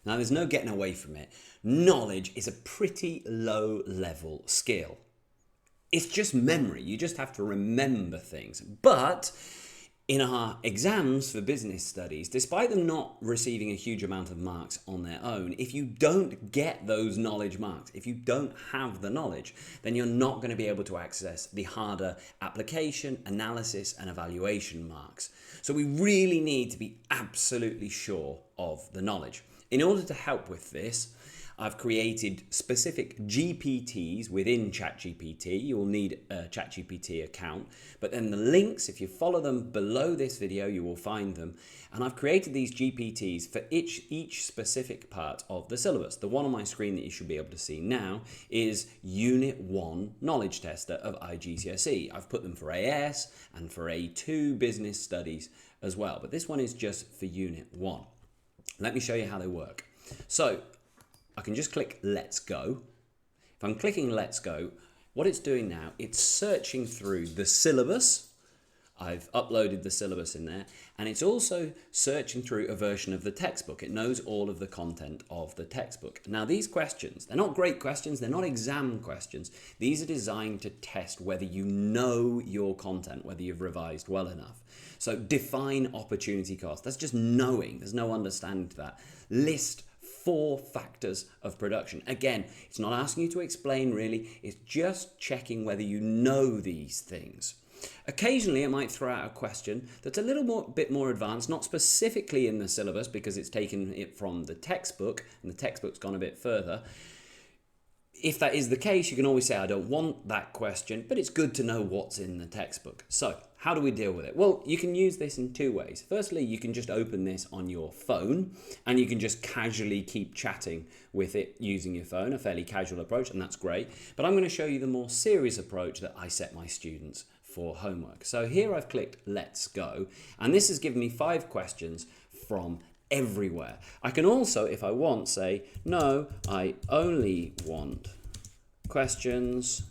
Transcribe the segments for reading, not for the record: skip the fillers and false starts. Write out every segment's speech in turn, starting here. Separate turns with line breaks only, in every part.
Now, there's no getting away from it. Knowledge is a pretty low level skill. It's just memory. You just have to remember things. But in our exams for business studies, despite them not receiving a huge amount of marks on their own, if you don't get those knowledge marks, if you don't have the knowledge, then you're not going to be able to access the harder application, analysis, and evaluation marks. So we really need to be absolutely sure of the knowledge. In order to help with this, I've created specific GPTs within ChatGPT. You will need a ChatGPT account, but then the links, if you follow them below this video, you will find them. And I've created these GPTs for each specific part of the syllabus. The one on my screen that you should be able to see now is Unit 1 Knowledge Tester of IGCSE. I've put them for AS and for A2 Business Studies as well, but this one is just for Unit 1. Let me show you how they work. So I can just click Let's Go. If I'm clicking Let's Go, what it's doing now, it's searching through the syllabus. I've uploaded the syllabus in there, and it's also searching through a version of the textbook. It knows all of the content of the textbook. Now, these questions, they're not great questions, they're not exam questions. These are designed to test whether you know your content, whether you've revised well enough. So define opportunity cost. That's just knowing. There's no understanding to that. List 4 factors of production. Again, it's not asking you to explain really, it's just checking whether you know these things. Occasionally, it might throw out a question that's a bit more advanced, not specifically in the syllabus because it's taken it from the textbook and the textbook's gone a bit further. If that is the case, you can always say, I don't want that question, but it's good to know what's in the textbook. So how do we deal with it? Well, you can use this in 2 ways. Firstly, you can just open this on your phone and you can just casually keep chatting with it using your phone, a fairly casual approach, and that's great. But I'm going to show you the more serious approach that I set my students for homework. So here I've clicked Let's Go, and this has given me 5 questions from everywhere. I can also, if I want, say, no, I only want questions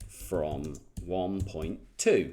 from 1.2.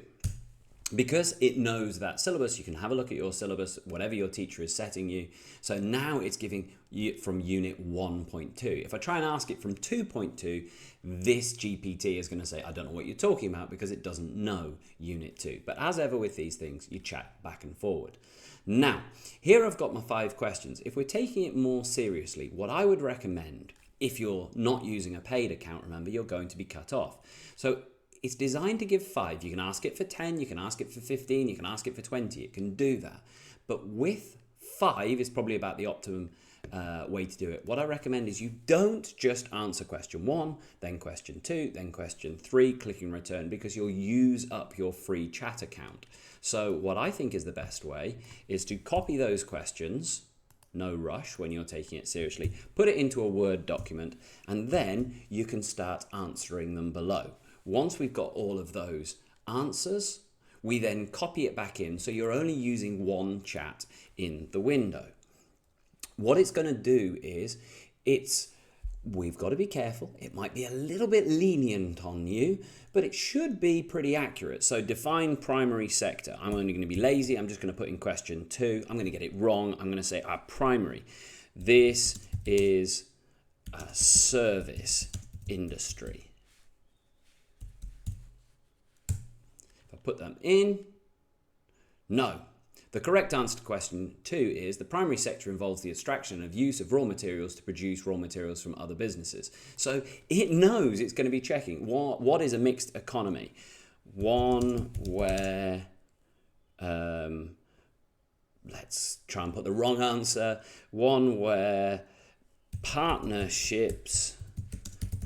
Because it knows that syllabus, you can have a look at your syllabus, whatever your teacher is setting you. So now it's giving you from unit 1.2. If I try and ask it from 2.2, this GPT is going to say, I don't know what you're talking about because it doesn't know unit 2. But as ever with these things, you chat back and forward. Now, here I've got my 5 questions. If we're taking it more seriously, what I would recommend, if you're not using a paid account, remember, you're going to be cut off. So it's designed to give 5. You can ask it for 10, you can ask it for 15, you can ask it for 20. It can do that. But with 5 is probably about the optimum way to do it. What I recommend is you don't just answer question 1, then question 2, then question 3, clicking return, because you'll use up your free chat account. So what I think is the best way is to copy those questions, no rush when you're taking it seriously, put it into a Word document, and then you can start answering them below. Once we've got all of those answers, we then copy it back in, so you're only using one chat in the window. What it's going to do is, we've got to be careful. It might be a little bit lenient on you, but it should be pretty accurate. So define primary sector. I'm only going to be lazy. I'm just going to put in question 2. I'm going to get it wrong. I'm going to say primary. This is a service industry. Put them in. No. The correct answer to question 2 is the primary sector involves the extraction and use of raw materials to produce raw materials from other businesses. So it knows it's going to be checking what is a mixed economy. One where, let's try and put the wrong answer, one where partnerships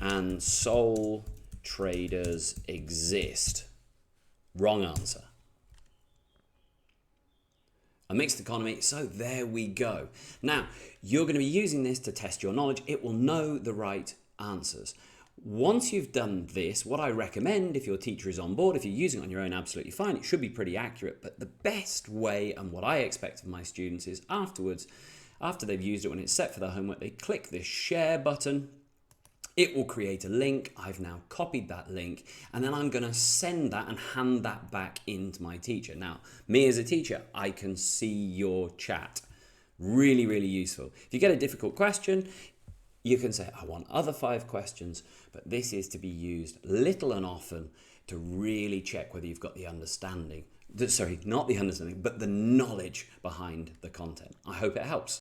and sole traders exist. Wrong answer. A mixed economy, so there we go. Now, you're going to be using this to test your knowledge. It will know the right answers. Once you've done this, what I recommend, if your teacher is on board, if you're using it on your own, absolutely fine. It should be pretty accurate, but the best way, and what I expect of my students, is afterwards, after they've used it, when it's set for their homework, they click this share button. It will create a link. I've now copied that link, and then I'm going to send that and hand that back into my teacher. Now, me as a teacher, I can see your chat. Really, really useful. If you get a difficult question, you can say, I want other 5 questions, but this is to be used little and often to really check whether you've got the understanding, sorry, not the understanding, but the knowledge behind the content. I hope it helps.